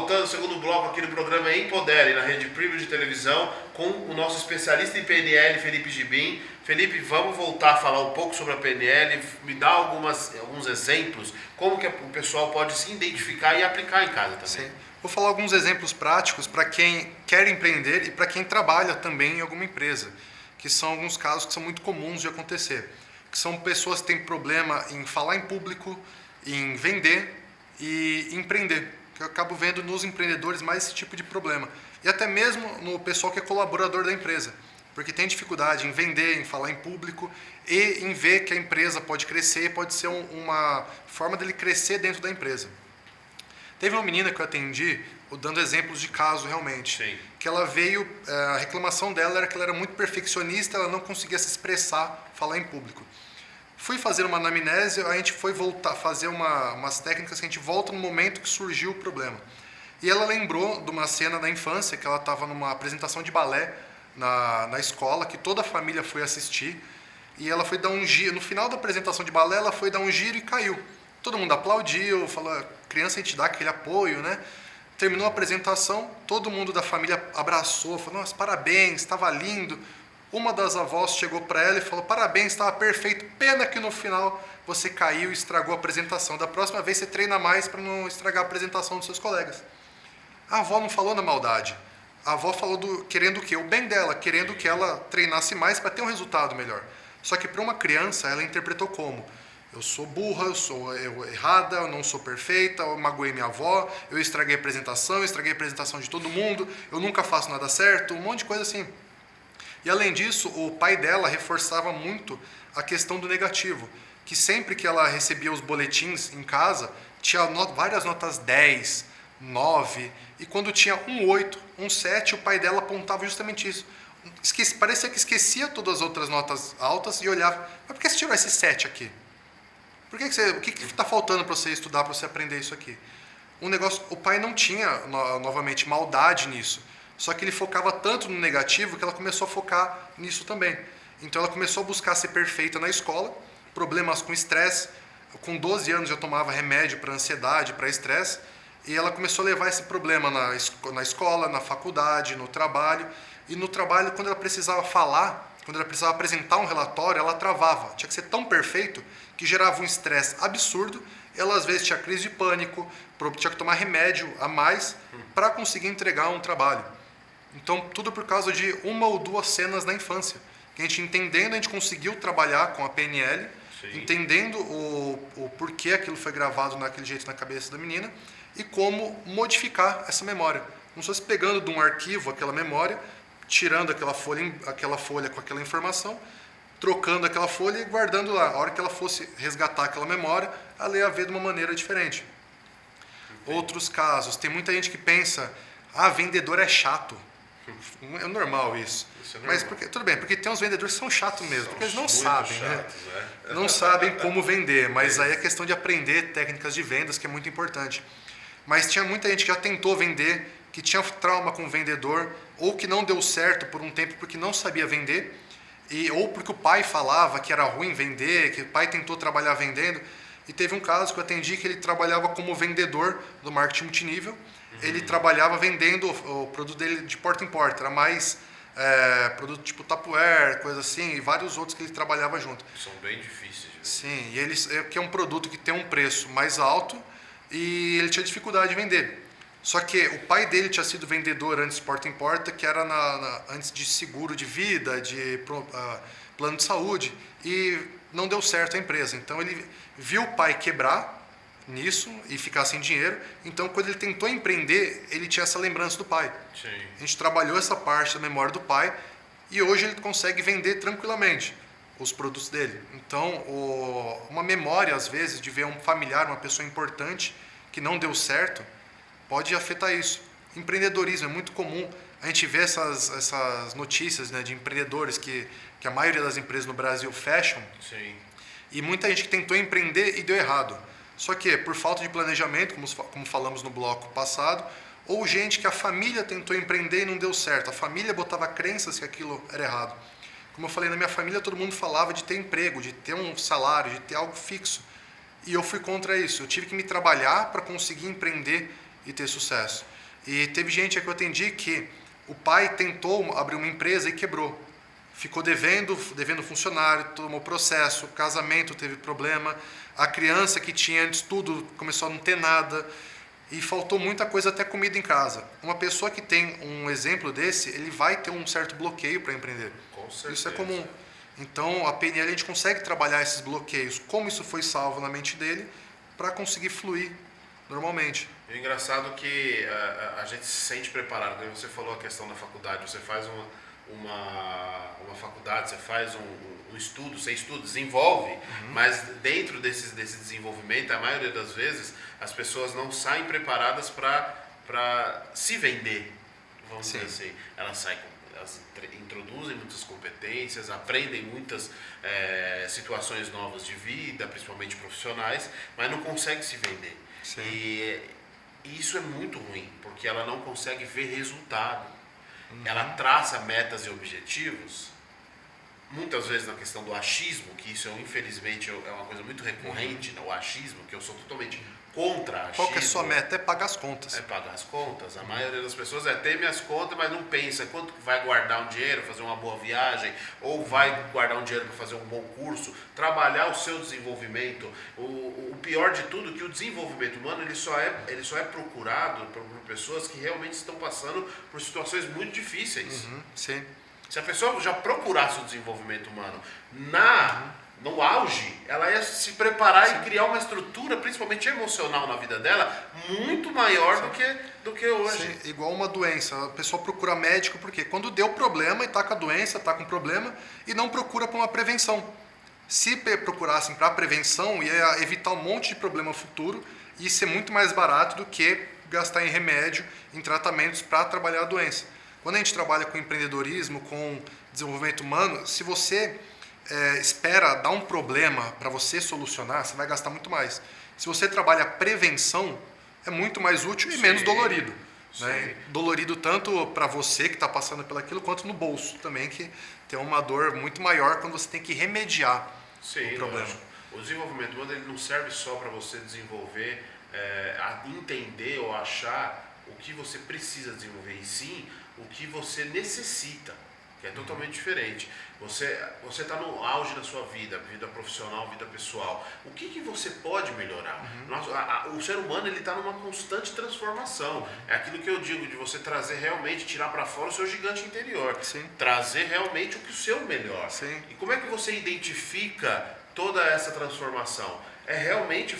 voltando ao segundo bloco aqui do programa Empodere, na Rede Premium de televisão, com o nosso especialista em PNL, Felipe Gibim. Felipe, vamos voltar a falar um pouco sobre a PNL, me dá alguns exemplos, como que o pessoal pode se identificar e aplicar em casa também. Sim. Vou falar alguns exemplos práticos para quem quer empreender e para quem trabalha também em alguma empresa, que são alguns casos que são muito comuns de acontecer, que são pessoas que têm problema em falar em público, em vender e empreender. Eu acabo vendo nos empreendedores mais esse tipo de problema. E até mesmo no pessoal que é colaborador da empresa, porque tem dificuldade em vender, em falar em público e em ver que a empresa pode crescer, pode ser uma forma dele crescer dentro da empresa. Teve uma menina que eu atendi, dando exemplos de caso realmente, Sim. que ela veio, a reclamação dela era que ela era muito perfeccionista, ela não conseguia se expressar, falar em público. Fui fazer uma anamnese, a gente foi voltar, fazer umas técnicas que a gente volta no momento que surgiu o problema. E ela lembrou de uma cena da infância, que ela estava numa apresentação de balé na escola, que toda a família foi assistir, e ela foi dar um giro, no final da apresentação de balé, ela foi dar um giro e caiu. Todo mundo aplaudiu, falou, criança a gente dá aquele apoio, né? Terminou a apresentação, todo mundo da família abraçou, falou, nossa, parabéns, estava lindo. Uma das avós chegou para ela e falou, parabéns, estava perfeito, pena que no final você caiu e estragou a apresentação. Da próxima vez você treina mais para não estragar a apresentação dos seus colegas. A avó não falou na maldade. A avó falou querendo o quê? O bem dela, querendo que ela treinasse mais para ter um resultado melhor. Só que para uma criança, ela interpretou como? Eu sou burra, eu sou errada, eu não sou perfeita, eu magoei minha avó, eu estraguei a apresentação, eu estraguei a apresentação de todo mundo, eu nunca faço nada certo, um monte de coisa assim. E além disso, o pai dela reforçava muito a questão do negativo, que sempre que ela recebia os boletins em casa, tinha várias notas 10, 9, e quando tinha um 8, um 7, o pai dela apontava justamente isso. Parecia que esquecia todas as outras notas altas e olhava, mas por que você tirou esse 7 aqui? O que está faltando para você estudar, para você aprender isso aqui? O pai não tinha, novamente, maldade nisso. Só que ele focava tanto no negativo que ela começou a focar nisso também. Então ela começou a buscar ser perfeita na escola, problemas com estresse. Com 12 anos já tomava remédio para ansiedade, para estresse. E ela começou a levar esse problema na escola, na faculdade, no trabalho. E no trabalho, quando ela precisava falar, quando ela precisava apresentar um relatório, ela travava. Tinha que ser tão perfeito que gerava um estresse absurdo. Ela às vezes tinha crise de pânico, tinha que tomar remédio a mais para conseguir entregar um trabalho. Então, tudo por causa de uma ou duas cenas na infância. Que a gente entendendo, a gente conseguiu trabalhar com a PNL, Sim. entendendo o porquê aquilo foi gravado naquele jeito na cabeça da menina e como modificar essa memória. Como se fosse pegando de um arquivo aquela memória, tirando aquela folha com aquela informação, trocando aquela folha e guardando lá. A hora que ela fosse resgatar aquela memória, ela ia ver de uma maneira diferente. Outros casos, tem muita gente que pensa, vendedor é chato. É normal isso. É normal. Mas tudo bem, porque tem uns vendedores que são chatos mesmo, porque eles não sabem, chatos, né? Não sabem como vender, mas aí é questão de aprender técnicas de vendas, que é muito importante. Mas tinha muita gente que já tentou vender, que tinha trauma com o vendedor, ou que não deu certo por um tempo porque não sabia vender, ou porque o pai falava que era ruim vender, que o pai tentou trabalhar vendendo. E teve um caso que eu atendi que ele trabalhava como vendedor do marketing multinível. Ele trabalhava vendendo o produto dele de porta em porta. Era mais produto tipo Tupperware, coisa assim, e vários outros que ele trabalhava junto. São bem difíceis de vender. Sim, e que é um produto que tem um preço mais alto e ele tinha dificuldade de vender. Só que o pai dele tinha sido vendedor antes de porta em porta, que era antes de seguro de vida, de plano de saúde, e não deu certo a empresa. Então ele viu o pai quebrar nisso e ficar sem dinheiro. Então quando ele tentou empreender, ele tinha essa lembrança do pai. Sim. A gente trabalhou essa parte da memória do pai e hoje ele consegue vender tranquilamente os produtos dele. Então uma memória às vezes de ver um familiar, uma pessoa importante que não deu certo, pode afetar isso. Empreendedorismo é muito comum. A gente vê essas notícias, né, de empreendedores que a maioria das empresas no Brasil fecham. Sim. E muita gente que tentou empreender e deu errado. Só que por falta de planejamento, como falamos no bloco passado, ou gente que a família tentou empreender e não deu certo. A família botava crenças que aquilo era errado. Como eu falei, na minha família todo mundo falava de ter emprego, de ter um salário, de ter algo fixo. E eu fui contra isso. Eu tive que me trabalhar para conseguir empreender e ter sucesso. E teve gente que eu atendi que o pai tentou abrir uma empresa e quebrou. Ficou devendo funcionário, tomou processo, casamento teve problema, a criança que tinha antes tudo começou a não ter nada e faltou muita coisa, até comida em casa. Uma pessoa que tem um exemplo desse, ele vai ter um certo bloqueio para empreender. Com certeza. Isso é comum. Então, a PNL a gente consegue trabalhar esses bloqueios, como isso foi salvo na mente dele, para conseguir fluir normalmente. E o engraçado é que a gente se sente preparado. Você falou a questão da faculdade, você faz uma faculdade, você faz um estudo, você estuda, desenvolve, mas dentro desse desenvolvimento, a maioria das vezes, as pessoas não saem preparadas para se vender, vamos dizer assim. Elas introduzem muitas competências, aprendem muitas situações novas de vida, principalmente profissionais, mas não conseguem se vender. E isso é muito ruim, porque ela não consegue ver resultado. Ela traça metas e objetivos, muitas vezes na questão do achismo, que isso infelizmente é uma coisa muito recorrente, né? O achismo, que eu sou totalmente contra achismo. Qual que é a sua meta? É pagar as contas. É pagar as contas. A maioria das pessoas tem minhas contas, mas não pensa quanto vai guardar um dinheiro, fazer uma boa viagem, ou vai guardar um dinheiro para fazer um bom curso, trabalhar o seu desenvolvimento. O pior de tudo é que o desenvolvimento humano ele só é procurado por pessoas que realmente estão passando por situações muito difíceis. Sim. Se a pessoa já procurasse o desenvolvimento humano no auge, ela ia se preparar e criar uma estrutura, principalmente emocional na vida dela, muito maior do que hoje. Sim, igual uma doença. A pessoa procura médico porque quando deu problema e está com a doença, está com problema, e não procura para uma prevenção. Se procurassem para a prevenção, ia evitar um monte de problema futuro e ser muito mais barato do que gastar em remédio, em tratamentos para trabalhar a doença. Quando a gente trabalha com empreendedorismo, com desenvolvimento humano, se você espera dar um problema para você solucionar, você vai gastar muito mais. Se você trabalha prevenção, é muito mais útil e menos dolorido. Né? Dolorido tanto para você que está passando pelaquilo, quanto no bolso também, que tem uma dor muito maior quando você tem que remediar o problema. O desenvolvimento humano ele não serve só para você desenvolver, entender ou achar o que você precisa desenvolver, e sim o que você necessita, que é totalmente diferente. Você está no auge da sua vida profissional, vida pessoal. O que você pode melhorar? O ser humano está numa constante transformação. É aquilo que eu digo, de você trazer realmente, tirar para fora o seu gigante interior. Trazer realmente o seu melhor. E como é que você identifica toda essa transformação? É realmente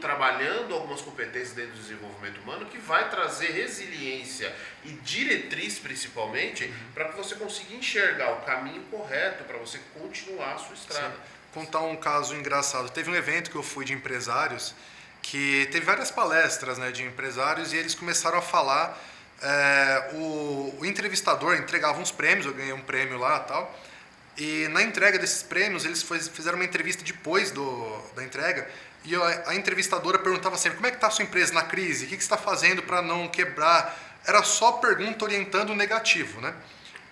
trabalhando algumas competências dentro do desenvolvimento humano que vai trazer resiliência e diretriz, principalmente, para que você consiga enxergar o caminho correto para você continuar a sua estrada. Contar um caso engraçado. Teve um evento que eu fui de empresários, que teve várias palestras, né, de empresários, e eles começaram a falar, o entrevistador entregava uns prêmios, eu ganhei um prêmio lá e tal. E na entrega desses prêmios, eles fizeram uma entrevista depois da entrega, e a entrevistadora perguntava sempre, como é que está a sua empresa na crise? O que você está fazendo para não quebrar? Era só pergunta orientando o negativo, né?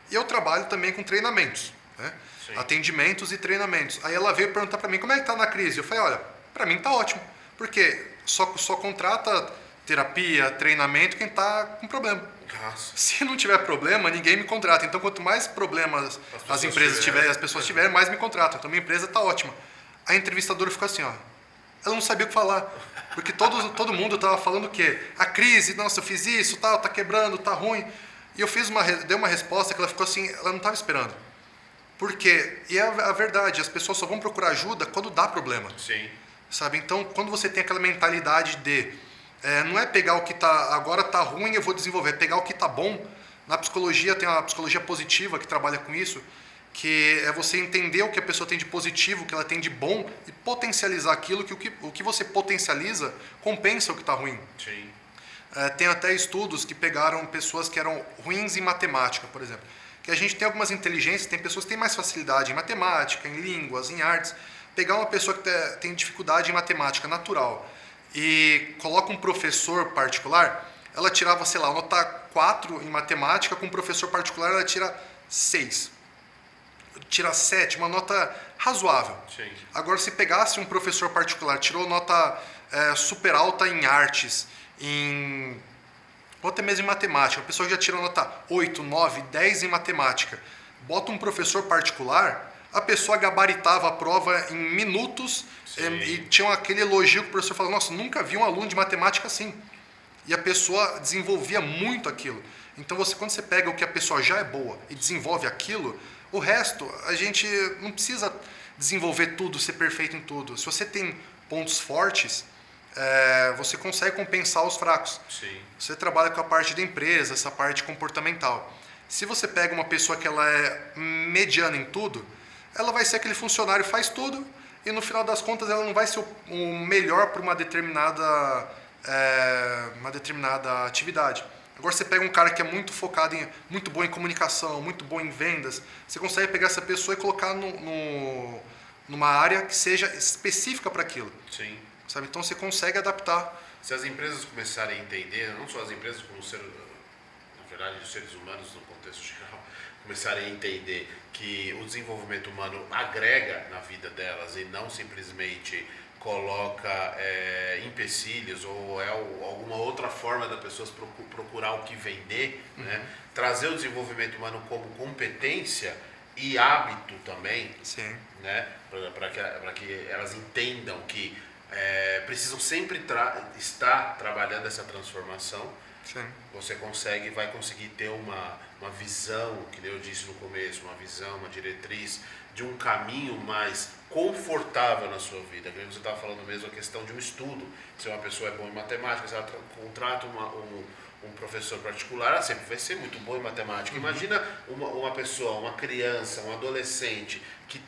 E eu trabalho também com treinamentos, né? Atendimentos e treinamentos. Aí ela veio perguntar para mim, como é que está na crise? Eu falei, olha, para mim está ótimo, porque só contrata terapia, treinamento, quem está com problema. Se não tiver problema, ninguém me contrata. Então, quanto mais problemas as empresas tiverem, as pessoas tiverem, mais me contratam. Então, minha empresa está ótima. A entrevistadora ficou assim, ó. Ela não sabia o que falar. Porque todo mundo estava falando o quê? A crise, nossa, eu fiz isso, tal, tá quebrando, tá ruim. E eu dei uma resposta que ela ficou assim, ela não estava esperando. Por quê? E é a verdade, as pessoas só vão procurar ajuda quando dá problema. Sabe? Então, quando você tem aquela mentalidade de... não é pegar o que agora está ruim, eu vou desenvolver. É pegar o que está bom. Na psicologia, tem uma psicologia positiva que trabalha com isso, que é você entender o que a pessoa tem de positivo, o que ela tem de bom, e potencializar aquilo, que o que você potencializa compensa o que está ruim. Tem até estudos que pegaram pessoas que eram ruins em matemática, por exemplo. Que a gente tem algumas inteligências, tem pessoas que têm mais facilidade em matemática, em línguas, em artes. Pegar uma pessoa que tem dificuldade em matemática natural e coloca um professor particular, ela tirava, sei lá, nota 4 em matemática, com um professor particular ela tira 6. Tira 7, uma nota razoável. Agora, se pegasse um professor particular, tirou nota super alta em artes, em ou até mesmo em matemática. A pessoa já tira nota 8, 9, 10 em matemática. Bota um professor particular, a pessoa gabaritava a prova em minutos e tinha aquele elogio que o professor falava, nossa, nunca vi um aluno de matemática assim. E a pessoa desenvolvia muito aquilo. Então, quando você pega o que a pessoa já é boa e desenvolve aquilo, o resto, a gente não precisa desenvolver tudo, ser perfeito em tudo. Se você tem pontos fortes, você consegue compensar os fracos. Sim. Você trabalha com a parte da empresa, essa parte comportamental. Se você pega uma pessoa que ela é mediana em tudo, ela vai ser aquele funcionário que faz tudo e no final das contas ela não vai ser o melhor para uma determinada atividade. Agora você pega um cara que é muito focado muito bom em comunicação, muito bom em vendas, você consegue pegar essa pessoa e colocar numa área que seja específica para aquilo. Sim. Sabe? Então você consegue adaptar. Se as empresas começarem a entender, não só as empresas, como na verdade os seres humanos no contexto geral, começarem a entender que o desenvolvimento humano agrega na vida delas e não simplesmente coloca empecilhos ou alguma outra forma das pessoas procurar o que vender, né? Trazer o desenvolvimento humano como competência e hábito também, Sim. né? Para que elas entendam que precisam sempre estar trabalhando essa transformação. Sim. Você vai conseguir ter uma visão, que eu disse no começo, uma visão, uma diretriz de um caminho mais confortável na sua vida. Que você estava falando mesmo a questão de um estudo. Se uma pessoa é boa em matemática, se ela contrata um professor particular, ela sempre vai ser muito boa em matemática. Imagina uma pessoa, uma criança, um adolescente que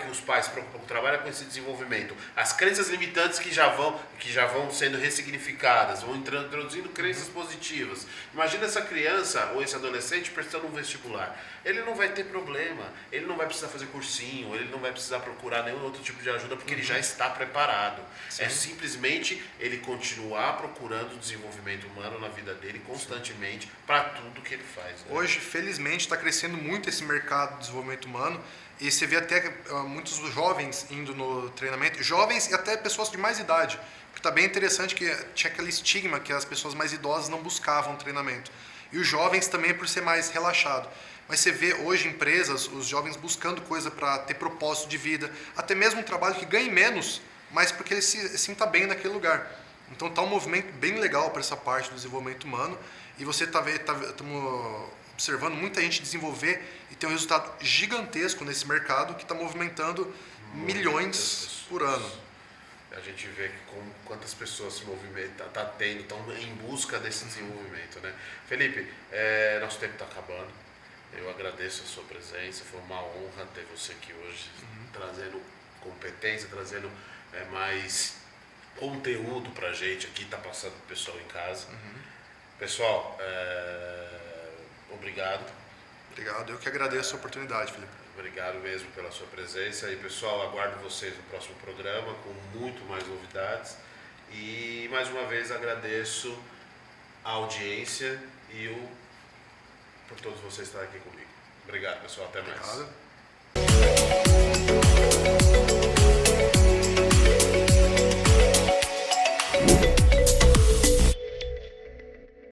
os pais trabalham com esse desenvolvimento, as crenças limitantes que já vão sendo ressignificadas, vão introduzindo crenças positivas. Imagina essa criança ou esse adolescente prestando um vestibular. Ele não vai ter problema, ele não vai precisar fazer cursinho, ele não vai precisar procurar nenhum outro tipo de ajuda porque ele já está preparado. Sim. É simplesmente ele continuar procurando o desenvolvimento humano na vida dele constantemente para tudo que ele faz. Né? Hoje, felizmente, está crescendo muito esse mercado de desenvolvimento humano e você vê até muitos jovens indo no treinamento, jovens e até pessoas de mais idade. Porque está bem interessante que tinha aquele estigma que as pessoas mais idosas não buscavam treinamento. E os jovens também por ser mais relaxado. Mas você vê hoje empresas, os jovens buscando coisa para ter propósito de vida, até mesmo um trabalho que ganhe menos, mas porque ele se sinta bem naquele lugar. Então está um movimento bem legal para essa parte do desenvolvimento humano e você estamos observando muita gente desenvolver e ter um resultado gigantesco nesse mercado que está movimentando milhões por ano. A gente vê quantas pessoas se movimentam, estão em busca desse desenvolvimento, né? Felipe, nosso tempo está acabando. Eu agradeço a sua presença, foi uma honra ter você aqui hoje, trazendo competência, trazendo mais conteúdo pra gente aqui, tá passando pro pessoal em casa. Pessoal, obrigado. Obrigado, eu que agradeço a oportunidade, Felipe. Obrigado mesmo pela sua presença. E pessoal, aguardo vocês no próximo programa com muito mais novidades. E mais uma vez agradeço a audiência por todos vocês estarem aqui comigo. Obrigado, pessoal. Até mais. Obrigado.